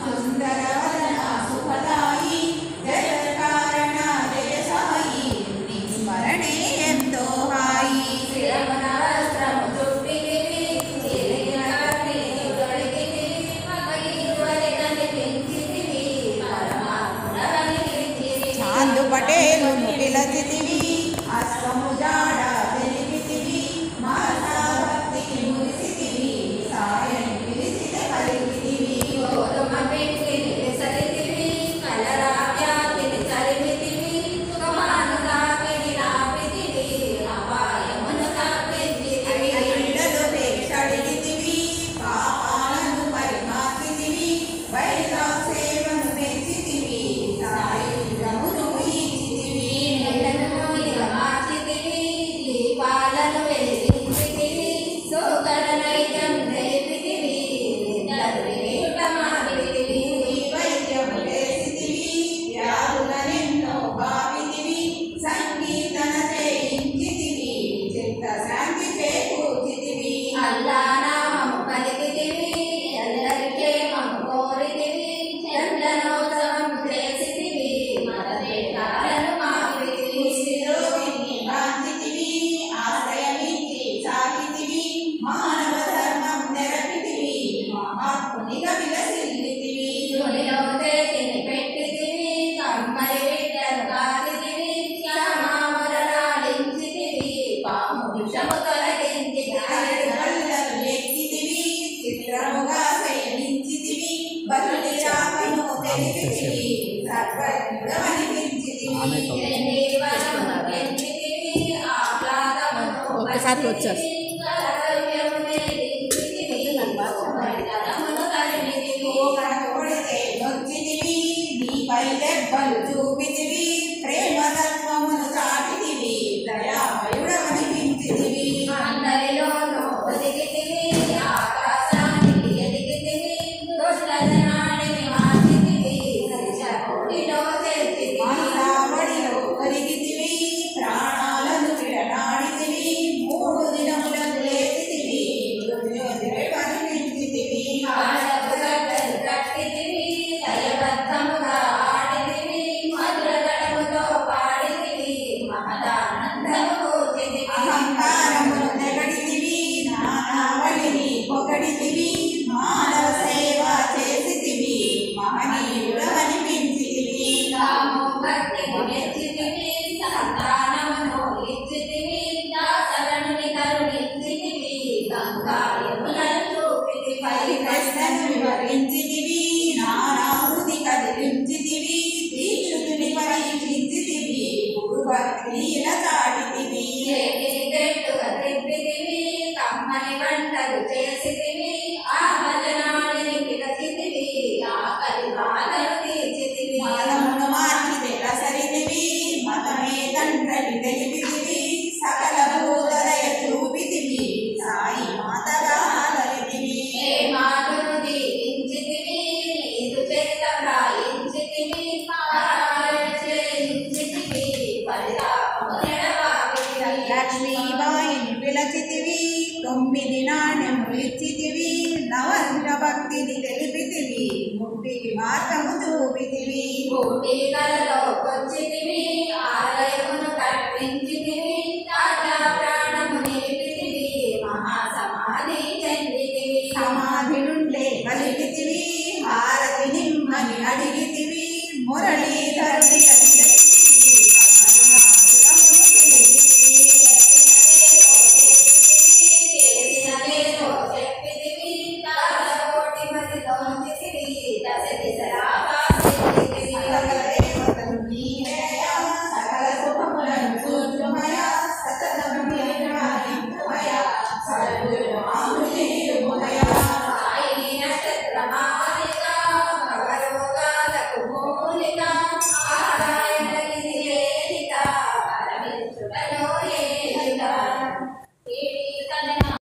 సుందరవదన సుఖదాయి జయకారణ జయ సాయి నీ స్మరణే ఎంతో హాయి శ్రీరమణ వస్త్రము చుట్టితివి చిరిగిన కత్తి తొడిగితివి మగయిరువరి కనిపించితివి పరమాత్ముడ కనిపించితివి చాందు పటేలును పిలచితివి అశ్వము జాడ తెలిపితివి మాతా భక్తికి మురిసితివి సాయని పిలిచితే పలికితివి గోధుమ పిండిని విసరితివి కలరా వ్యాధిని చరిమితివి సుఖమానుగామిని నాపితివి అపాయమును తప్పించితివి ఇళ్ళలో పేక్షడిగితివి పాపాలను పరిమార్చితివి వైరా సేవను పెంచితివి సాయుధమును ఈచితివి నెలను మార్చితివి దీపాలను వెలిగించితివి సోదర నైజం రేపితివి మాపితివి వైద్యము చేసితివి వ్యాధులనెన్నో భావితివి సంగీతన చేయించితివి చిత్త శాంతి చేకూర్చితివి అల్లా నామము పలికితివి ఎల్లరికే మము కోరితివి చందనోత్సవం చేసితివి మతదేశాలను మాపితివి స్థిరోగిని కాంచితివి ఆశ్రయమిచ్చి సాగితివి మానవ ధర్మం నెరపితివి మహాత్మునిగా విలసిల్లితివి యునిలో చేతిని పెట్టితివి కమ్మరి విట్టను కాచితివి శ్యామావరణాలించితివి పాము విషము తొలగించితివి కళ్ళను ఎక్కితివి చిత్రముగా శయనించితివి బలుడి రాకను తెలిసితివి సర్వజ్ఞుడమనిపించితివి నిర్వనమును పెంచితివి ఆహ్లాదమును ఒక్కసారి వచ్చేసి కర్తవ్యము నేర్పించితివి పరితరమును తరిమితివి కనపడితే నొచ్చితివి నీపై దెబ్బలు చూపితివి ప్రేమ తత్వమును చాటితివి దయామయుడమనిపించితివి అందరిలోనూ ఒదిగితివి ఆకాశానికి ఎదిగితివి దుష్ట జనాడిని మార్చితివి హరిషకోటిలో చేర్చితివి సావడిలో ఒరిగితివి ప్రాణాలను విడనాడితివి 3 దినములను లేచితివి జ్యోతివై కనిపించితివి ఆడపు గడ్డలు కట్టితివి లయబద్ధముగా ఆడితివి మధుర గడముతో పాడితివి మహదానందము కూర్చితివి అహంకారమును నెగడితివి నానావళిని పొగడితివి మానవ సేవ చేసితివి మహనీయుడమనిపించితివి తాము భక్తిని మెచ్చితివి సంతానమును ఇచ్చితివి దాసరణుని కరుణించితివి గంగా యమునను చూపితివి పది ప్రశ్నను వివరించితివి నానాహృతి కదిలించితివి దీక్షుతుని పరీక్షించితివి గురుభక్తిల చాటితివి ఏటిని గట్టుగా త్రిప్పితివి కమ్మని వంటలు చేసితివి ఆ భజనాడిని పిలచితివి ఆకలి బాధలు తీర్చితివి మతమును మార్చితే రసరితివి మతమే తండ్రని తెలిపితివి సకల భూతదయ చూపితివి సాయి మాతగా ఆదరితివి ఏ మాటను దీవించితివి నీదు చేత వ్రాయించితివి పారాయణ చేయించితివి పరితాపము నెడబాపితివి లక్ష్మీబాయిని పిలచితివి 9 నాణ్యములు ఇచ్చితివి నవంశ భక్తిని తెలిపితివి ముక్తికి మార్గము చూపితివి కోటి కలలో కొచ్చితివి ఆలయమును కట్టించితివి తాజా ప్రాణము నిలిపితివి మహాసమాధి చెందితివి సమాధి నుండే పలికితివి హారతి నిమ్మని అడిగితివి మురళి